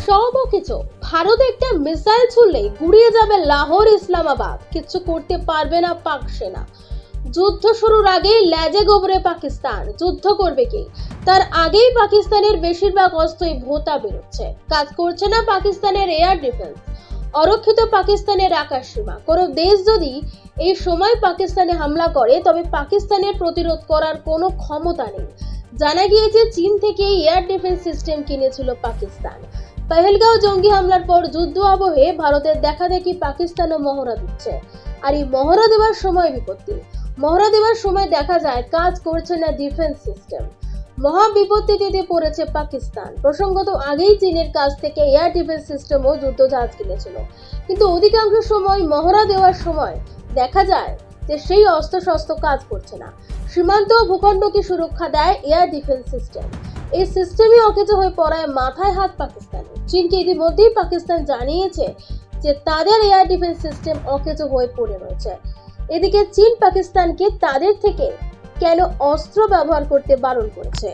সব কিছু ভারত একটা মিসাইল ছুড়লেই গুড়িয়ে যাবে লাহোর ইসলামাবাদ, কিছু করতে পারবে না পাক সেনা। যুদ্ধ শুরুর আগেই লেজে গোবরে পাকিস্তান, যুদ্ধ করবে কি তার আগেই পাকিস্তানের বেশিরভাগ অস্ত্রই ভোতা বেরোচ্ছে। কাজ করছে না পাকিস্তানের এয়ার ডিফেন্স, অরক্ষিত পাকিস্তানের আকাশ সীমা। কোনো দেশ যদি এই সময় পাকিস্তানে হামলা করে তবে পাকিস্তানের প্রতিরোধ করার কোনো ক্ষমতা নেই। জানা গিয়েছে চীন থেকে এয়ার ডিফেন্স সিস্টেম কিনেছিল পাকিস্তান। পহেলগাঁও জঙ্গি হামলার পর যুদ্ধ আবহে ভারতের দেখাদেখি পাকিস্তানও মহড়া দিচ্ছে। আর এই মহড়া দেওয়ার সময় বিপত্তি, মহড়া দেওয়ার সময় দেখা যায় কাজ করছে না ডিফেন্স সিস্টেম। মহা বিপত্তিতে পড়েছে পাকিস্তান। প্রসঙ্গত আগেই চীনের কাছ থেকে এয়ার ডিফেন্স সিস্টেম ও যুদ্ধজাহাজ কিনেছিল, কিন্তু অধিকাংশ সময় মহড়া দেওয়ার সময় দেখা যায় যে সেই অস্ত্র কাজ করছে না। সীমান্ত ও ভূখণ্ডকে সুরক্ষা দেয় এয়ার ডিফেন্স সিস্টেম, এই সিস্টেমই অকেজো হয়ে পড়ায় মাথায় হাত পাকিস্তানের। চীনকে ইতিমধ্যেই পাকিস্তান জানিয়েছে যে তাদের এয়ার ডিফেন্স সিস্টেম অকেজো হয়ে পড়ে রয়েছে। এদিকে চীন পাকিস্তানকে তাদের থেকে কেন অস্ত্র ব্যবহার করতে বারণ করেছে।